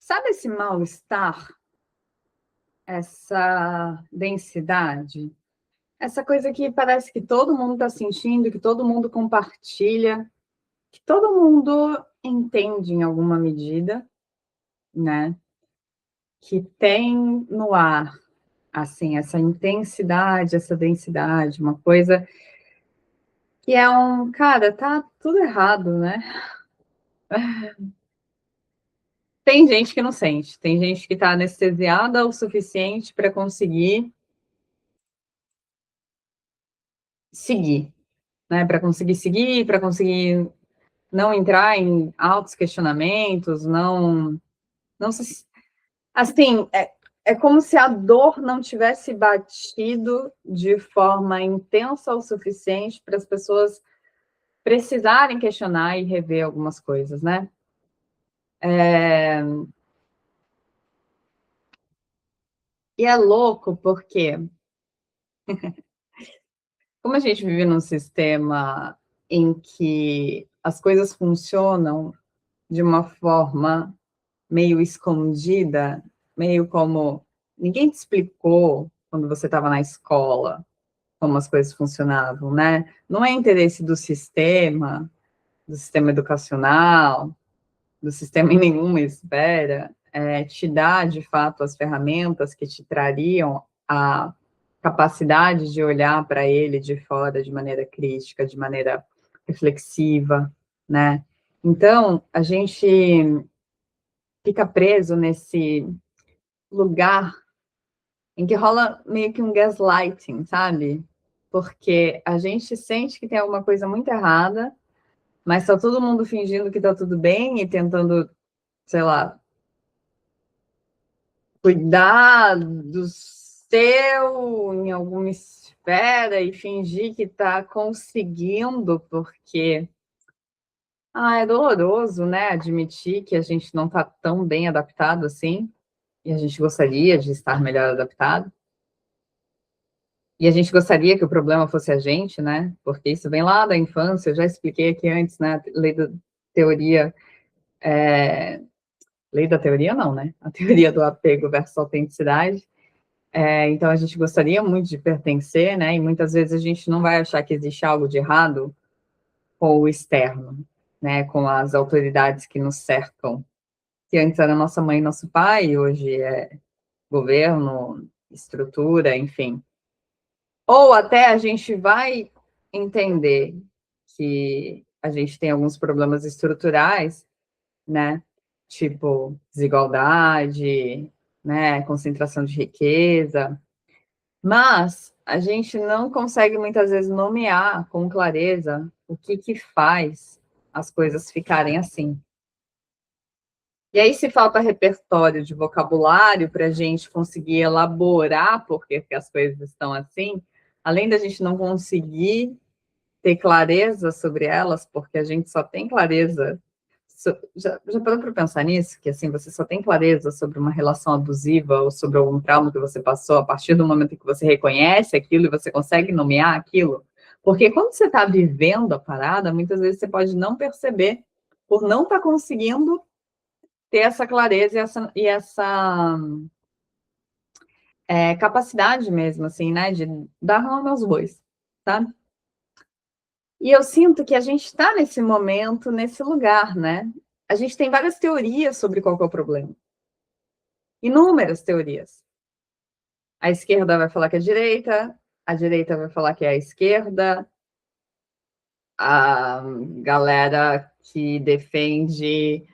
Sabe esse mal-estar? Essa densidade? Essa coisa que parece que todo mundo está sentindo, que todo mundo compartilha, que todo mundo entende em alguma medida, né? Que tem no ar, assim, essa intensidade, essa densidade, uma coisa que é cara, tá tudo errado, né? Tem gente que não sente, tem gente que está anestesiada o suficiente para conseguir seguir, né? Para conseguir seguir, para conseguir não entrar em altos questionamentos, não se, assim, é como se a dor não tivesse batido de forma intensa o suficiente para as pessoas precisarem questionar e rever algumas coisas, né? E é louco porque, como a gente vive num sistema em que as coisas funcionam de uma forma meio escondida, meio como ninguém te explicou quando você estava na escola como as coisas funcionavam, né? Não é interesse do sistema educacional, do sistema em nenhuma esfera, te dar, de fato, as ferramentas que te trariam a capacidade de olhar para ele de fora de maneira crítica, de maneira reflexiva, né? Então, a gente fica preso nesse lugar em que rola meio que um gaslighting, sabe? Porque a gente sente que tem alguma coisa muito errada, mas tá todo mundo fingindo que tá tudo bem e tentando, sei lá, cuidar do seu em alguma esfera e fingir que tá conseguindo, porque é doloroso, né? Admitir que a gente não tá tão bem adaptado assim, e a gente gostaria de estar melhor adaptado. E a gente gostaria que o problema fosse a gente, né? Porque isso vem lá da infância, eu já expliquei aqui antes, né? Lei da teoria. Lei da teoria, não, né? A teoria do apego versus autenticidade. Então, a gente gostaria muito de pertencer, né? E muitas vezes a gente não vai achar que existe algo de errado com o externo, né? Com as autoridades que nos cercam. Que antes era nossa mãe e nosso pai, hoje é governo, estrutura, enfim. Ou até a gente vai entender que a gente tem alguns problemas estruturais, né? Tipo desigualdade, né? Concentração de riqueza, mas a gente não consegue muitas vezes nomear com clareza o que faz as coisas ficarem assim. E aí, se falta repertório de vocabulário para a gente conseguir elaborar por que as coisas estão assim, além da gente não conseguir ter clareza sobre elas, porque a gente só tem clareza. Já parou para pensar nisso? Que assim, você só tem clareza sobre uma relação abusiva ou sobre algum trauma que você passou a partir do momento que você reconhece aquilo e você consegue nomear aquilo? Porque quando você está vivendo a parada, muitas vezes você pode não perceber, por não estar conseguindo ter essa clareza e essa capacidade mesmo, assim, né, de dar nome aos bois, sabe? E eu sinto que a gente está nesse momento, nesse lugar, né? A gente tem várias teorias sobre qual que é o problema. Inúmeras teorias. A esquerda vai falar que é a direita vai falar que é a esquerda, a galera que defende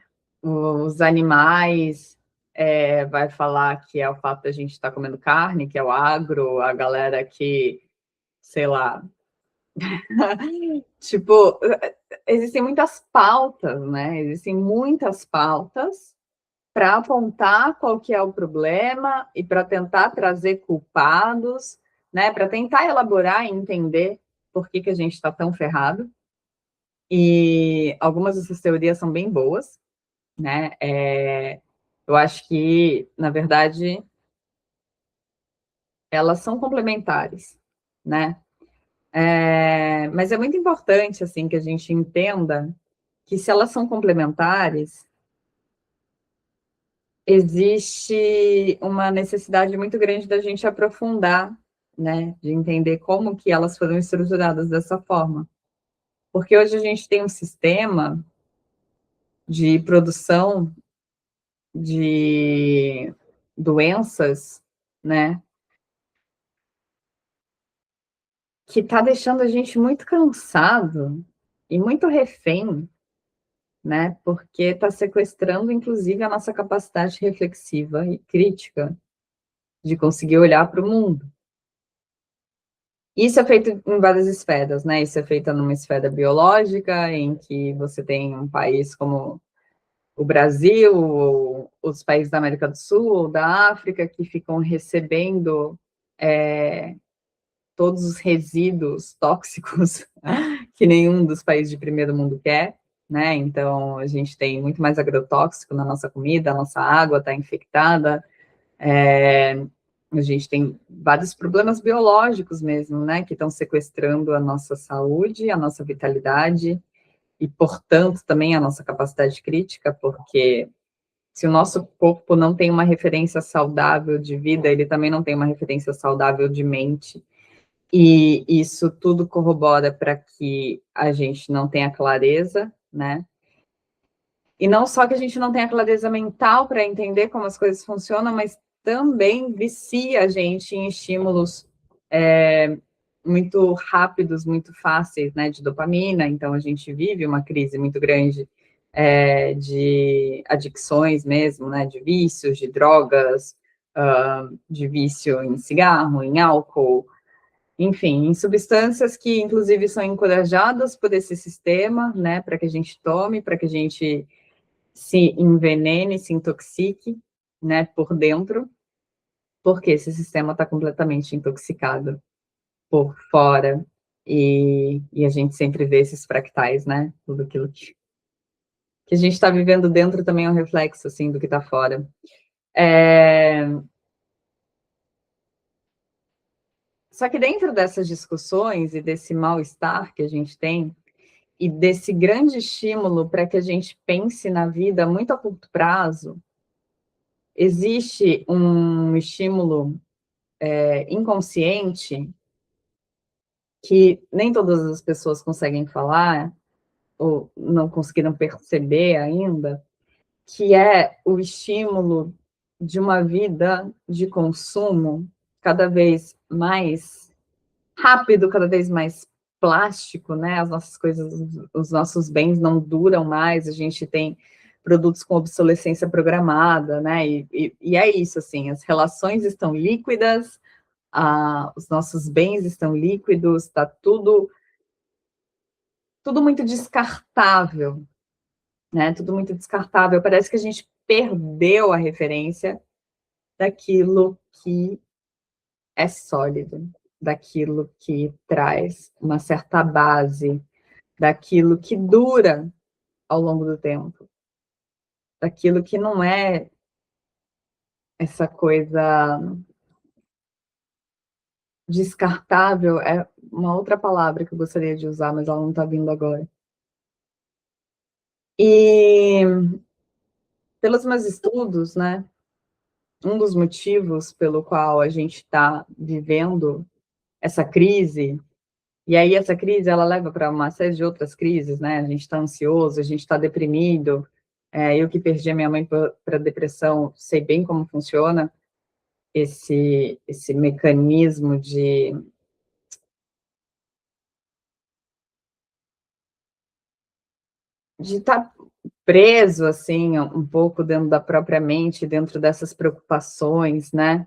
os animais vai falar que é o fato da gente estar comendo carne, que é o agro, a galera que, sei lá, tipo, existem muitas pautas, né? Existem muitas pautas para apontar qual que é o problema e para tentar trazer culpados, né? Para tentar elaborar e entender por que a gente está tão ferrado. E algumas dessas teorias são bem boas, né? Eu acho que, na verdade, elas são complementares, né? Mas é muito importante, assim, que a gente entenda que se elas são complementares, existe uma necessidade muito grande da gente aprofundar, né, de entender como que elas foram estruturadas dessa forma. Porque hoje a gente tem um sistema de produção de doenças, né, que está deixando a gente muito cansado e muito refém, né, porque está sequestrando, inclusive, a nossa capacidade reflexiva e crítica de conseguir olhar para o mundo. Isso é feito em várias esferas, né? Isso é feito numa esfera biológica, em que você tem um país como o Brasil, ou os países da América do Sul ou da África, que ficam recebendo todos os resíduos tóxicos que nenhum dos países de primeiro mundo quer, né? Então, a gente tem muito mais agrotóxico na nossa comida, a nossa água está infectada, a gente tem vários problemas biológicos mesmo, né, que estão sequestrando a nossa saúde, a nossa vitalidade e, portanto, também a nossa capacidade crítica, porque se o nosso corpo não tem uma referência saudável de vida, ele também não tem uma referência saudável de mente. E isso tudo corrobora para que a gente não tenha clareza, né? E não só que a gente não tenha clareza mental para entender como as coisas funcionam, mas também vicia a gente em estímulos muito rápidos, muito fáceis, né, de dopamina. Então, a gente vive uma crise muito grande de adicções mesmo, né, de vícios, de drogas, de vício em cigarro, em álcool, enfim, em substâncias que, inclusive, são encorajadas por esse sistema, né, para que a gente tome, para que a gente se envenene, se intoxique, né, por dentro, porque esse sistema está completamente intoxicado por fora, e a gente sempre vê esses fractais, né, tudo aquilo que a gente está vivendo dentro também é um reflexo, assim, do que está fora. Só que dentro dessas discussões e desse mal-estar que a gente tem, e desse grande estímulo para que a gente pense na vida muito a curto prazo, existe um estímulo inconsciente que nem todas as pessoas conseguem falar, ou não conseguiram perceber ainda, que é o estímulo de uma vida de consumo cada vez mais rápido, cada vez mais plástico, né? As nossas coisas, os nossos bens não duram mais, a gente tem produtos com obsolescência programada, né? E é isso, assim, as relações estão líquidas, os nossos bens estão líquidos, está tudo muito descartável, né? Tudo muito descartável. Parece que a gente perdeu a referência daquilo que é sólido, daquilo que traz uma certa base, daquilo que dura ao longo do tempo, daquilo que não é essa coisa descartável, é uma outra palavra que eu gostaria de usar, mas ela não está vindo agora. E pelos meus estudos, né, um dos motivos pelo qual a gente está vivendo essa crise, e aí essa crise ela leva para uma série de outras crises, né? A gente está ansioso, a gente está deprimido. Eu que perdi a minha mãe para depressão, sei bem como funciona esse mecanismo de estar preso, assim, um pouco dentro da própria mente, dentro dessas preocupações, né?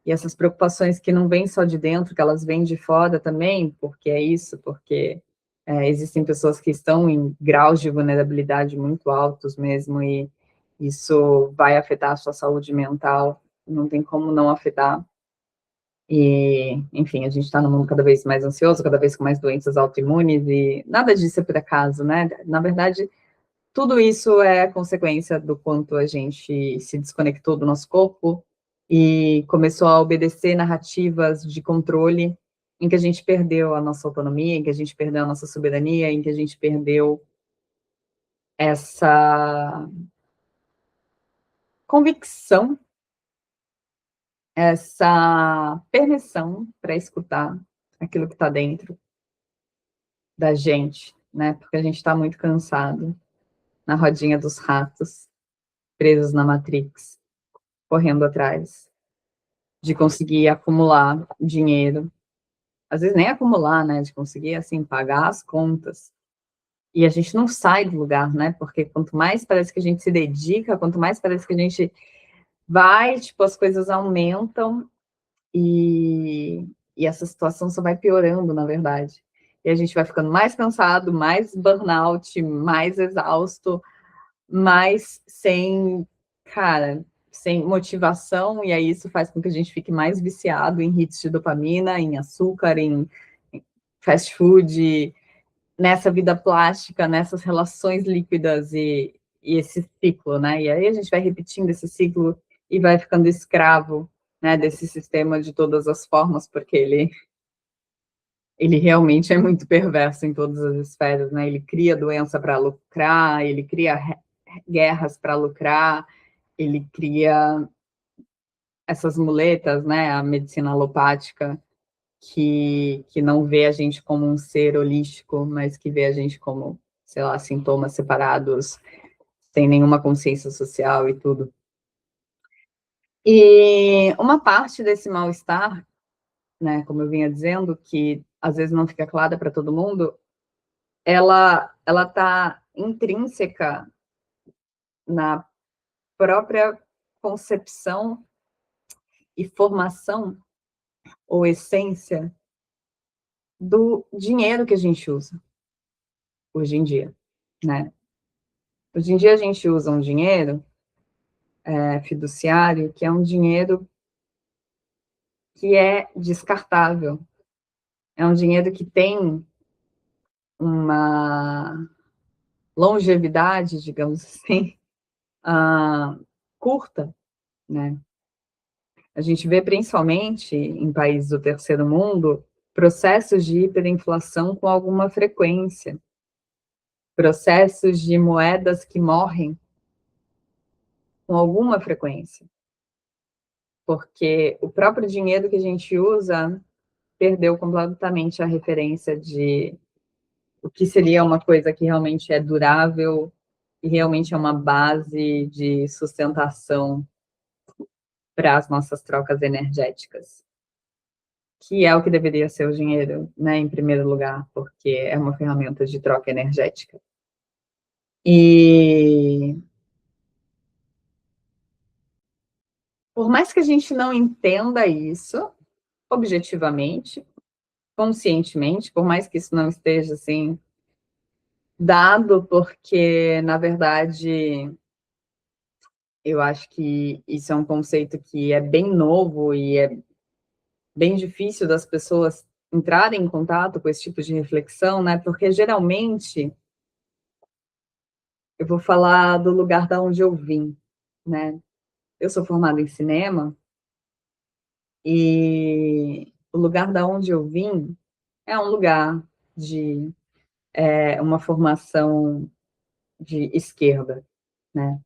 E essas preocupações que não vêm só de dentro, que elas vêm de fora também, porque é isso, porque existem pessoas que estão em graus de vulnerabilidade muito altos mesmo, e isso vai afetar a sua saúde mental, não tem como não afetar. E, enfim, a gente está num mundo cada vez mais ansioso, cada vez com mais doenças autoimunes, e nada disso é por acaso, né? Na verdade, tudo isso é consequência do quanto a gente se desconectou do nosso corpo e começou a obedecer narrativas de controle em que a gente perdeu a nossa autonomia, em que a gente perdeu a nossa soberania, em que a gente perdeu essa convicção, essa permissão para escutar aquilo que está dentro da gente, né? Porque a gente está muito cansado na rodinha dos ratos, presos na Matrix, correndo atrás de conseguir acumular dinheiro, às vezes nem acumular, né? De conseguir, assim, pagar as contas. E a gente não sai do lugar, né? Porque quanto mais parece que a gente se dedica, quanto mais parece que a gente vai, tipo, as coisas aumentam e essa situação só vai piorando, na verdade. E a gente vai ficando mais cansado, mais burnout, mais exausto, mais sem, cara, sem motivação, e aí isso faz com que a gente fique mais viciado em hits de dopamina, em açúcar, em fast food, nessa vida plástica, nessas relações líquidas e esse ciclo, né? E aí a gente vai repetindo esse ciclo e vai ficando escravo, né, desse sistema de todas as formas, porque ele realmente é muito perverso em todas as esferas, né? Ele cria doença para lucrar, ele cria guerras para lucrar, ele cria essas muletas, né? A medicina alopática, que não vê a gente como um ser holístico, mas que vê a gente como, sei lá, sintomas separados, sem nenhuma consciência social e tudo. E uma parte desse mal-estar, né, como eu vinha dizendo, que às vezes não fica clara para todo mundo, ela está intrínseca na própria concepção e formação ou essência do dinheiro que a gente usa hoje em dia, né? Hoje em dia a gente usa um dinheiro fiduciário, que é um dinheiro que é descartável, é um dinheiro que tem uma longevidade, digamos assim, curta, né? A gente vê principalmente em países do terceiro mundo processos de hiperinflação com alguma frequência, processos de moedas que morrem com alguma frequência, porque o próprio dinheiro que a gente usa perdeu completamente a referência de o que seria uma coisa que realmente é durável e realmente é uma base de sustentação para as nossas trocas energéticas, que é o que deveria ser o dinheiro, né, em primeiro lugar, porque é uma ferramenta de troca energética. E por mais que a gente não entenda isso objetivamente, conscientemente, por mais que isso não esteja assim dado, porque na verdade eu acho que isso é um conceito que é bem novo e é bem difícil das pessoas entrarem em contato com esse tipo de reflexão, né? Porque geralmente eu vou falar do lugar da onde eu vim, né? Eu sou formada em cinema e o lugar da onde eu vim é um lugar de uma formação de esquerda, né?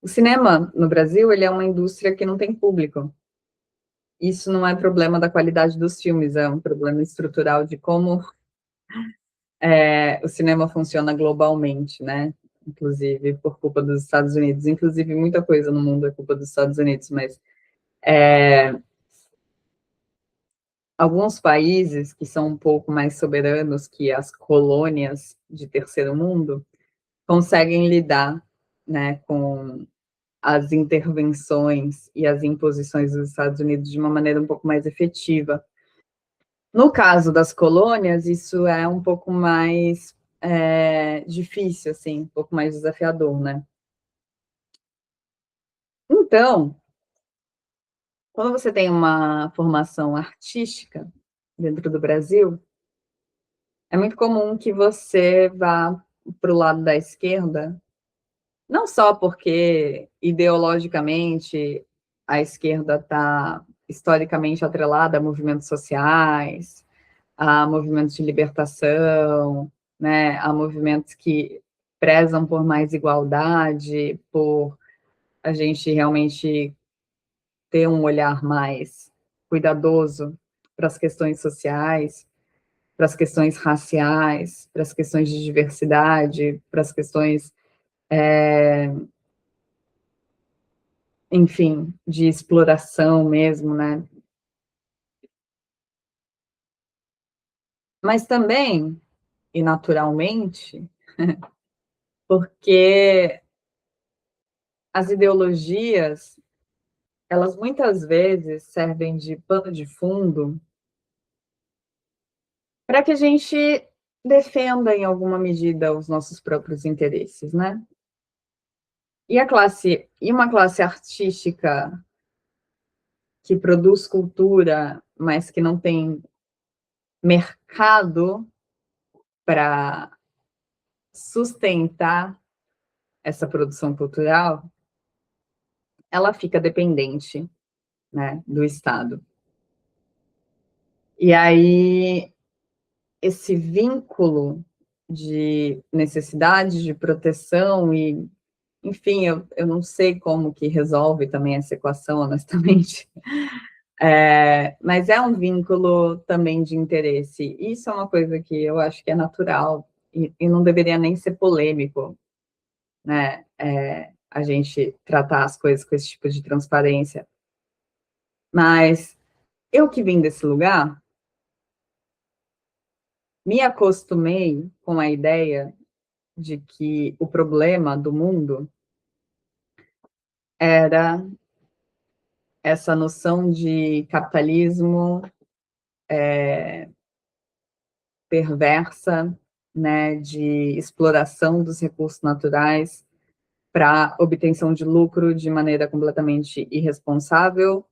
O cinema no Brasil, ele é uma indústria que não tem público. Isso não é problema da qualidade dos filmes, é um problema estrutural de como o cinema funciona globalmente, né? Inclusive por culpa dos Estados Unidos. Inclusive, muita coisa no mundo é culpa dos Estados Unidos, mas alguns países que são um pouco mais soberanos que as colônias de terceiro mundo conseguem lidar, né, com as intervenções e as imposições dos Estados Unidos de uma maneira um pouco mais efetiva. No caso das colônias, isso é um pouco mais difícil, assim, um pouco mais desafiador, né? Então, quando você tem uma formação artística dentro do Brasil, é muito comum que você vá para o lado da esquerda, não só porque ideologicamente a esquerda está historicamente atrelada a movimentos sociais, a movimentos de libertação, né, a movimentos que prezam por mais igualdade, por a gente realmente ter um olhar mais cuidadoso para as questões sociais, para as questões raciais, para as questões de diversidade, para as questões, enfim, de exploração mesmo, né? Mas também, e naturalmente, porque as ideologias, elas muitas vezes servem de pano de fundo para que a gente defenda, em alguma medida, os nossos próprios interesses, né? E uma classe artística que produz cultura, mas que não tem mercado para sustentar essa produção cultural, ela fica dependente, né, do Estado. E aí, esse vínculo de necessidade de proteção e, enfim, eu não sei como que resolve também essa equação, honestamente, mas é um vínculo também de interesse. Isso é uma coisa que eu acho que é natural e não deveria nem ser polêmico, né? A gente tratar as coisas com esse tipo de transparência. Mas eu que vim desse lugar, me acostumei com a ideia de que o problema do mundo era essa noção de capitalismo perversa, né, de exploração dos recursos naturais para obtenção de lucro de maneira completamente irresponsável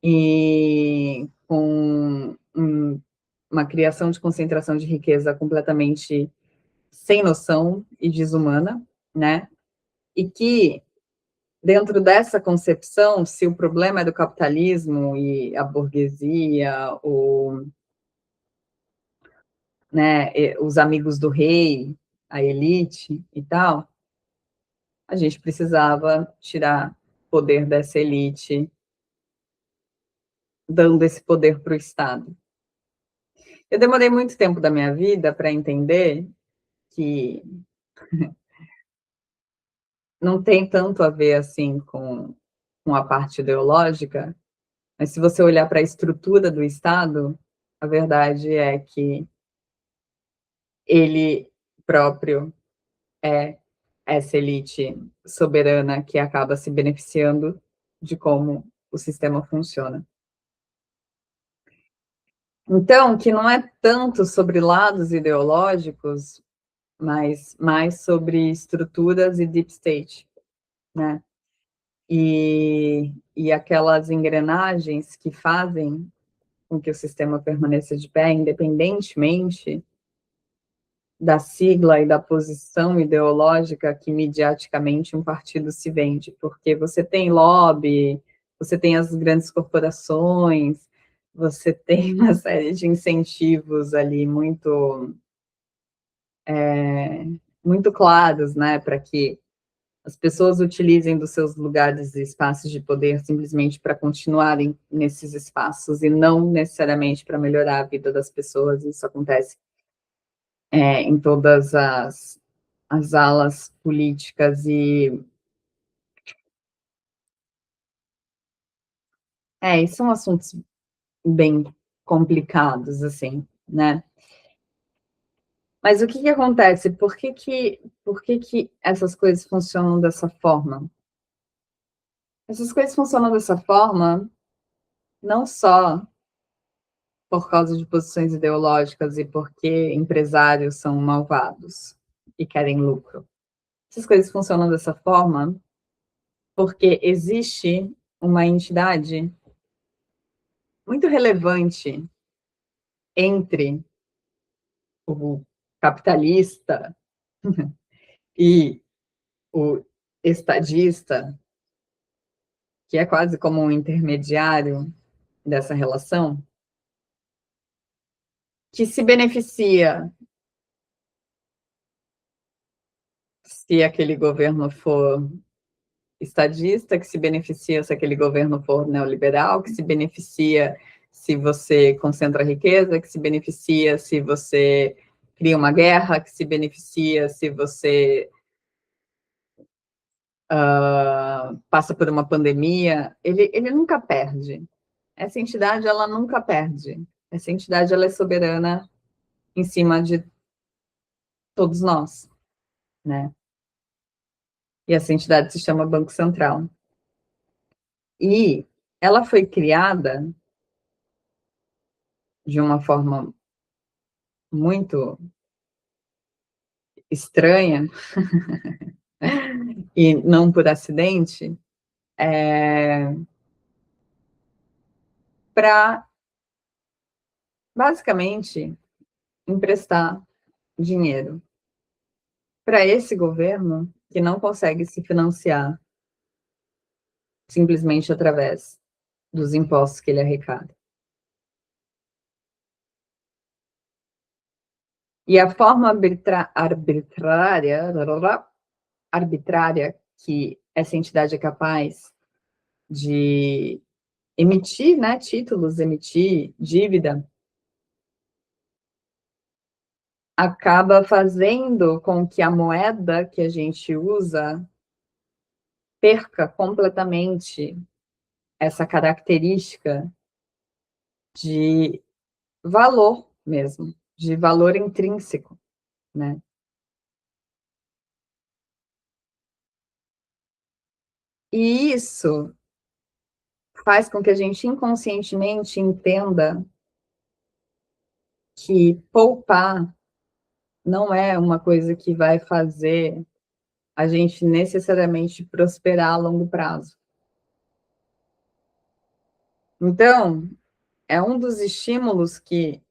e com uma criação de concentração de riqueza completamente sem noção e desumana, né? E que, dentro dessa concepção, se o problema é do capitalismo e a burguesia, né, os amigos do rei, a elite e tal, a gente precisava tirar poder dessa elite, dando esse poder para o Estado. Eu demorei muito tempo da minha vida para entender que não tem tanto a ver assim com a parte ideológica, mas se você olhar para a estrutura do Estado, a verdade é que ele próprio é essa elite soberana que acaba se beneficiando de como o sistema funciona. Então, que não é tanto sobre lados ideológicos, mas mais sobre estruturas e deep state, né? E aquelas engrenagens que fazem com que o sistema permaneça de pé, independentemente da sigla e da posição ideológica que mediaticamente um partido se vende, porque você tem lobby, você tem as grandes corporações, você tem uma série de incentivos ali muito claros, né, para que as pessoas utilizem dos seus lugares e espaços de poder simplesmente para continuarem nesses espaços e não necessariamente para melhorar a vida das pessoas. Isso acontece em todas as alas políticas e são assuntos bem complicados, assim, né? Mas o que que acontece? Por que que essas coisas funcionam dessa forma? Essas coisas funcionam dessa forma não só por causa de posições ideológicas e porque empresários são malvados e querem lucro. Essas coisas funcionam dessa forma porque existe uma entidade muito relevante entre o capitalista e o estadista, que é quase como um intermediário dessa relação, que se beneficia se aquele governo for estadista, que se beneficia se aquele governo for neoliberal, que se beneficia se você concentra riqueza, que se beneficia se você cria uma guerra, que se beneficia se você passa por uma pandemia. Ele nunca perde. Essa entidade, ela nunca perde. Essa entidade, ela é soberana em cima de todos nós, né? E essa entidade se chama Banco Central. E ela foi criada de uma forma muito estranha, e não por acidente, para basicamente emprestar dinheiro para esse governo que não consegue se financiar simplesmente através dos impostos que ele arrecada. E a forma arbitrária que essa entidade é capaz de emitir, né, títulos, emitir dívida, acaba fazendo com que a moeda que a gente usa perca completamente essa característica de valor mesmo, de valor intrínseco, né? E isso faz com que a gente inconscientemente entenda que poupar não é uma coisa que vai fazer a gente necessariamente prosperar a longo prazo. Então, é um dos estímulos que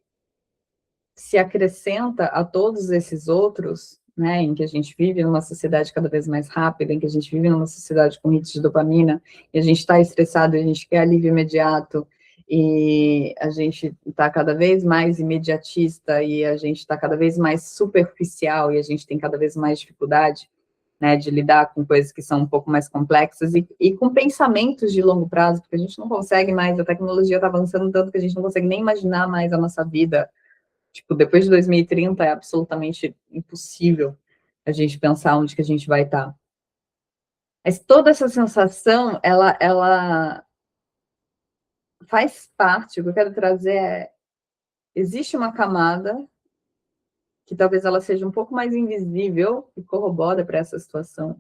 se acrescenta a todos esses outros, né, em que a gente vive numa sociedade cada vez mais rápida, em que a gente vive numa sociedade com hits de dopamina, e a gente está estressado, e a gente quer alívio imediato, e a gente está cada vez mais imediatista, e a gente está cada vez mais superficial, e a gente tem cada vez mais dificuldade, né, de lidar com coisas que são um pouco mais complexas, e com pensamentos de longo prazo, porque a gente não consegue mais, a tecnologia está avançando tanto que a gente não consegue nem imaginar mais a nossa vida. Tipo, depois de 2030 é absolutamente impossível a gente pensar onde que a gente vai estar. Mas toda essa sensação, ela faz parte, o que eu quero trazer é, existe uma camada que talvez ela seja um pouco mais invisível e corrobora para essa situação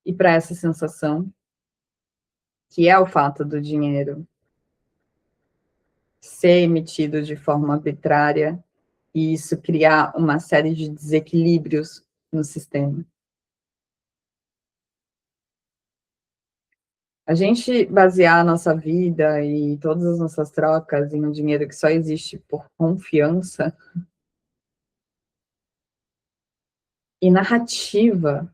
e para essa sensação, que é o fato do dinheiro ser emitido de forma arbitrária e isso criar uma série de desequilíbrios no sistema. A gente basear a nossa vida e todas as nossas trocas em um dinheiro que só existe por confiança e narrativa,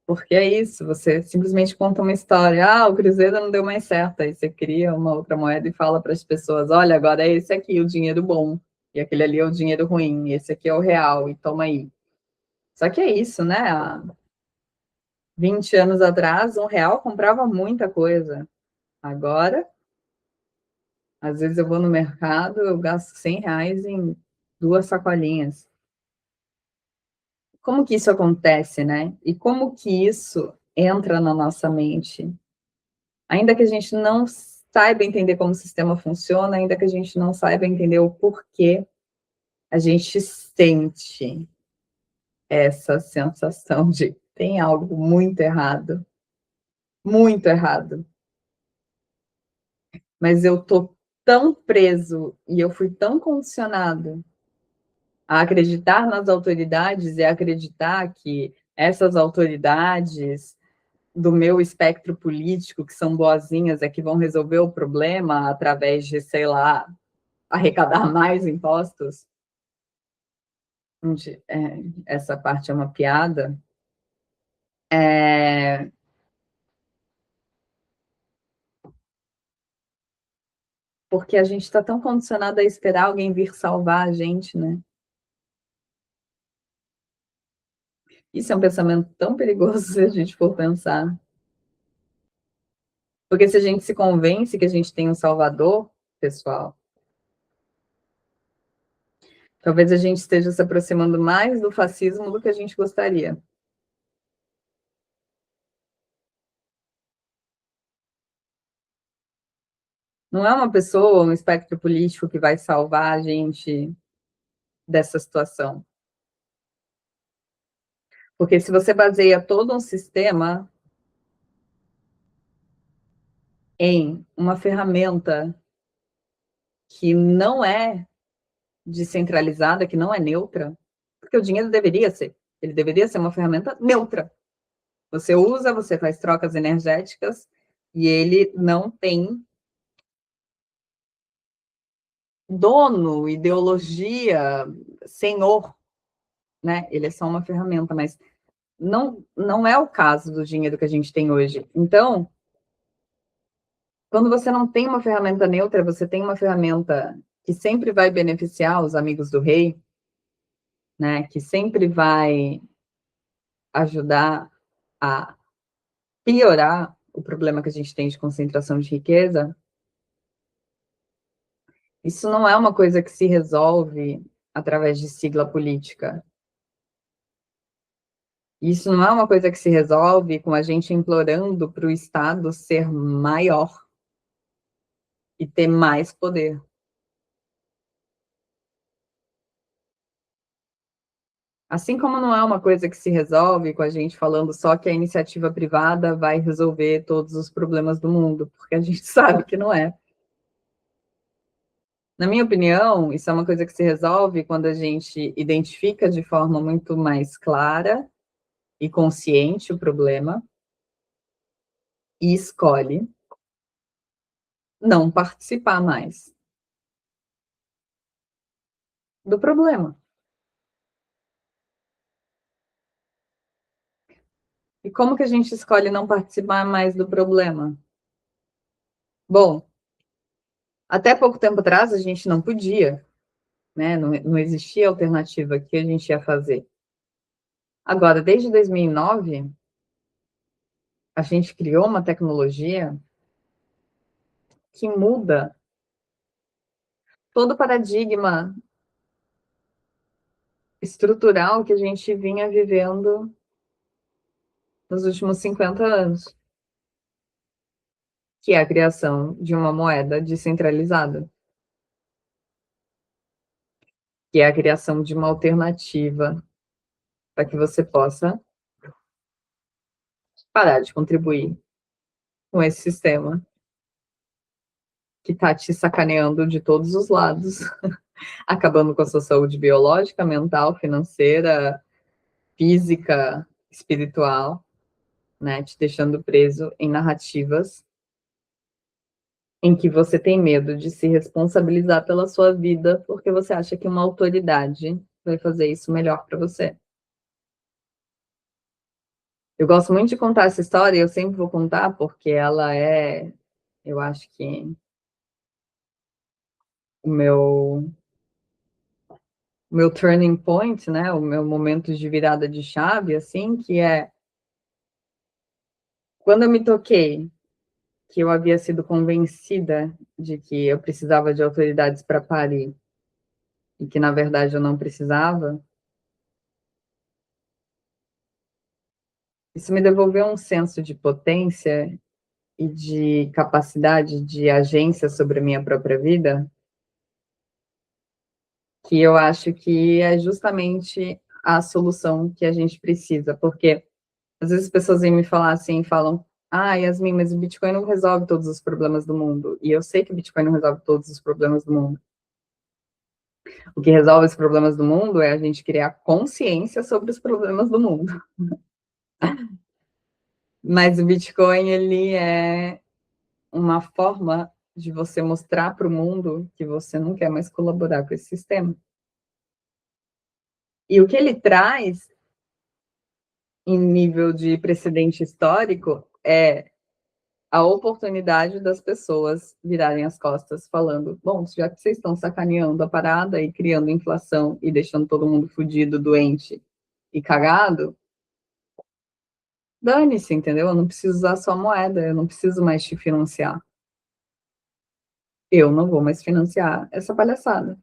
porque é isso, você simplesmente conta uma história, o Cruzeiro não deu mais certo, aí você cria uma outra moeda e fala para as pessoas, olha, agora é esse aqui o dinheiro bom, e aquele ali é o dinheiro ruim, e esse aqui é o real, e toma aí. Só que é isso, né? Há 20 anos atrás, um real comprava muita coisa. Agora, às vezes eu vou no mercado, eu gasto R$ 100 em 2 sacolinhas. Como que isso acontece, né? E como que isso entra na nossa mente? Ainda que a gente não saiba entender como o sistema funciona, ainda que a gente não saiba entender o porquê, a gente sente essa sensação de tem algo muito errado, muito errado. Mas eu tô tão preso e eu fui tão condicionado a acreditar nas autoridades e a acreditar que essas autoridades do meu espectro político, que são boazinhas, é que vão resolver o problema através de, sei lá, arrecadar mais impostos. Essa parte é uma piada. É, porque a gente está tão condicionado a esperar alguém vir salvar a gente, né? Isso é um pensamento tão perigoso se a gente for pensar. Porque se a gente se convence que a gente tem um salvador pessoal, talvez a gente esteja se aproximando mais do fascismo do que a gente gostaria. Não é uma pessoa, um espectro político que vai salvar a gente dessa situação. Porque se você baseia todo um sistema em uma ferramenta que não é descentralizada, que não é neutra, porque o dinheiro deveria ser, ele deveria ser uma ferramenta neutra. Você usa, você faz trocas energéticas e ele não tem dono, ideologia, senhor, né? Ele é só uma ferramenta, mas não é o caso do dinheiro que a gente tem hoje. Então, quando você não tem uma ferramenta neutra, você tem uma ferramenta que sempre vai beneficiar os amigos do rei, né? Que sempre vai ajudar a piorar o problema que a gente tem de concentração de riqueza. Isso não é uma coisa que se resolve através de sigla política. Isso não é uma coisa que se resolve com a gente implorando para o Estado ser maior e ter mais poder. Assim como não é uma coisa que se resolve com a gente falando só que a iniciativa privada vai resolver todos os problemas do mundo, porque a gente sabe que não é. Na minha opinião, isso é uma coisa que se resolve quando a gente identifica de forma muito mais clara e consciente o problema e escolhe não participar mais do problema. E como que a gente escolhe não participar mais do problema? Bom, até pouco tempo atrás a gente não podia, né? Não existia alternativa que a gente ia fazer. Agora, desde 2009, a gente criou uma tecnologia que muda todo o paradigma estrutural que a gente vinha vivendo nos últimos 50 anos, que é a criação de uma moeda descentralizada, que é a criação de uma alternativa para que você possa parar de contribuir com esse sistema que está te sacaneando de todos os lados, acabando com a sua saúde biológica, mental, financeira, física, espiritual, né? Te deixando preso em narrativas em que você tem medo de se responsabilizar pela sua vida porque você acha que uma autoridade vai fazer isso melhor para você. Eu gosto muito de contar essa história e eu sempre vou contar porque ela é, eu acho que o meu turning point, né, o meu momento de virada de chave, assim, que é quando eu me toquei que eu havia sido convencida de que eu precisava de autoridades para parir e que, na verdade, eu não precisava, isso me devolveu um senso de potência e de capacidade de agência sobre a minha própria vida, que eu acho que é justamente a solução que a gente precisa, porque às vezes as pessoas vêm me falar assim, falam, ah, Yasmin, mas o Bitcoin não resolve todos os problemas do mundo, e eu sei que o Bitcoin não resolve todos os problemas do mundo. O que resolve os problemas do mundo é a gente criar consciência sobre os problemas do mundo. Mas o Bitcoin, ele é uma forma de você mostrar para o mundo que você não quer mais colaborar com esse sistema. E o que ele traz, em nível de precedente histórico, é a oportunidade das pessoas virarem as costas falando, bom, já que vocês estão sacaneando a parada e criando inflação e deixando todo mundo fudido, doente e cagado, dane-se, entendeu? Eu não preciso usar sua moeda, eu não preciso mais te financiar. Eu não vou mais financiar essa palhaçada.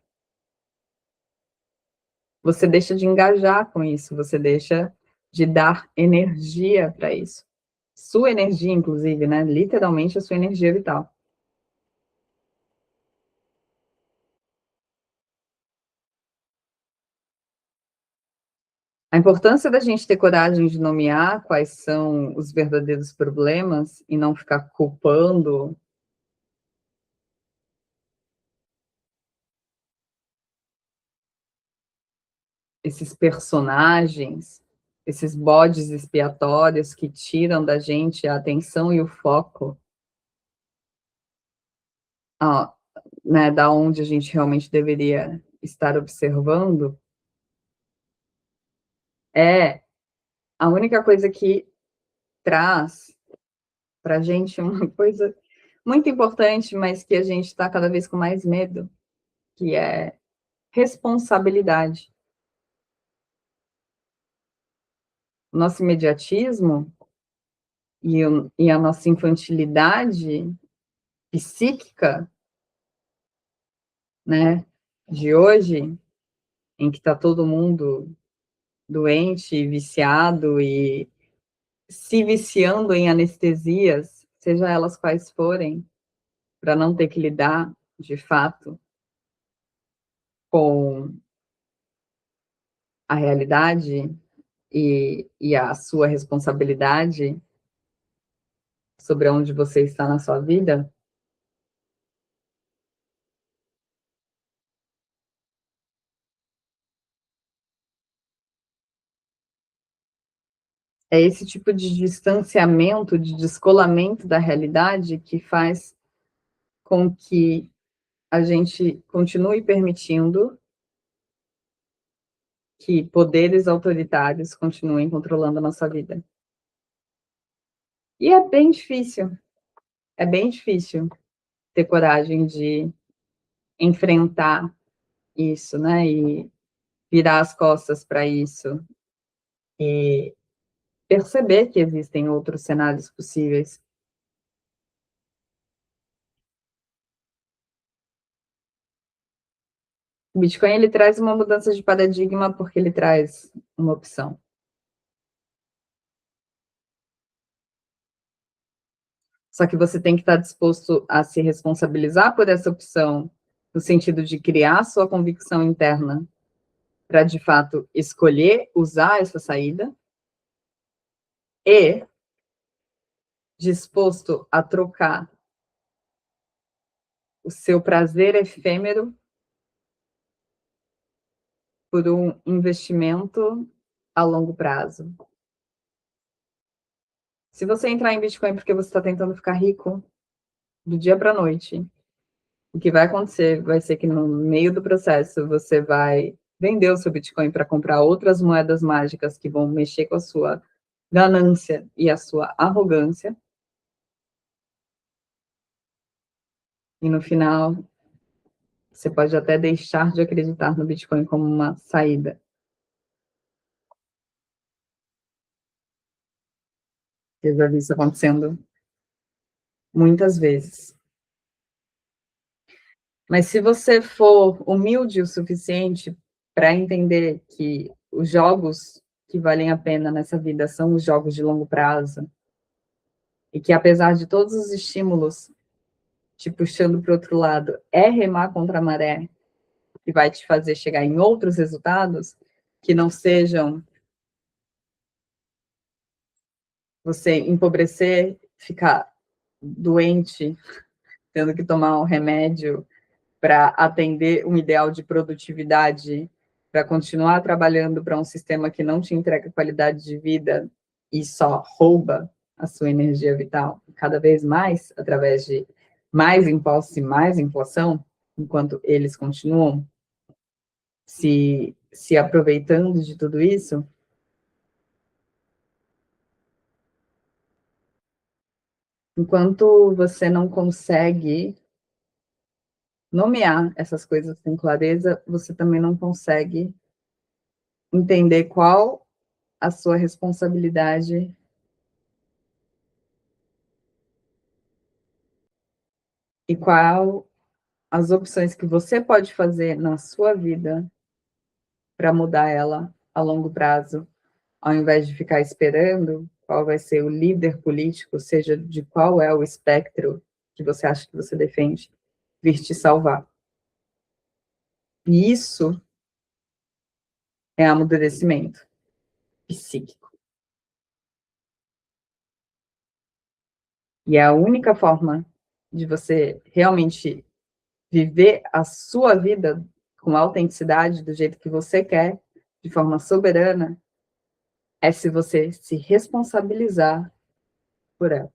Você deixa de engajar com isso, você deixa de dar energia para isso. Sua energia, inclusive, né? Literalmente a sua energia vital. A importância da gente ter coragem de nomear quais são os verdadeiros problemas e não ficar culpando esses personagens, esses bodes expiatórios que tiram da gente a atenção e o foco, a, né, da onde a gente realmente deveria estar observando, é a única coisa que traz para a gente uma coisa muito importante, mas que a gente está cada vez com mais medo, que é responsabilidade. O nosso imediatismo e a nossa infantilidade psíquica, né, de hoje, em que está todo mundo doente, viciado e se viciando em anestesias, seja elas quais forem, para não ter que lidar, de fato, com a realidade e a sua responsabilidade sobre onde você está na sua vida, é esse tipo de distanciamento, de descolamento da realidade que faz com que a gente continue permitindo que poderes autoritários continuem controlando a nossa vida. E é bem difícil ter coragem de enfrentar isso, né? E virar as costas para isso e perceber que existem outros cenários possíveis. O Bitcoin ele traz uma mudança de paradigma porque ele traz uma opção. Só que você tem que estar disposto a se responsabilizar por essa opção, no sentido de criar sua convicção interna para, de fato, escolher usar essa saída e disposto a trocar o seu prazer efêmero por um investimento a longo prazo. Se você entrar em Bitcoin porque você está tentando ficar rico do dia para a noite, o que vai acontecer vai ser que no meio do processo você vai vender o seu Bitcoin para comprar outras moedas mágicas que vão mexer com a sua ganância e a sua arrogância. E no final, você pode até deixar de acreditar no Bitcoin como uma saída. Eu já vi isso acontecendo muitas vezes. Mas se você for humilde o suficiente para entender que os jogos que valem a pena nessa vida são os jogos de longo prazo, e que apesar de todos os estímulos te puxando para o outro lado, é remar contra a maré que vai te fazer chegar em outros resultados que não sejam você empobrecer, ficar doente, tendo que tomar um remédio para atender um ideal de produtividade, para continuar trabalhando para um sistema que não te entrega qualidade de vida e só rouba a sua energia vital cada vez mais através de mais impostos e mais inflação, enquanto eles continuam se aproveitando de tudo isso, enquanto você não consegue nomear essas coisas com clareza, você também não consegue entender qual a sua responsabilidade E qual as opções que você pode fazer na sua vida para mudar ela a longo prazo, ao invés de ficar esperando qual vai ser o líder político, seja de qual é o espectro que você acha que você defende, vir te salvar. E isso é amadurecimento psíquico. E é a única forma de você realmente viver a sua vida com autenticidade, do jeito que você quer, de forma soberana, é se você se responsabilizar por ela.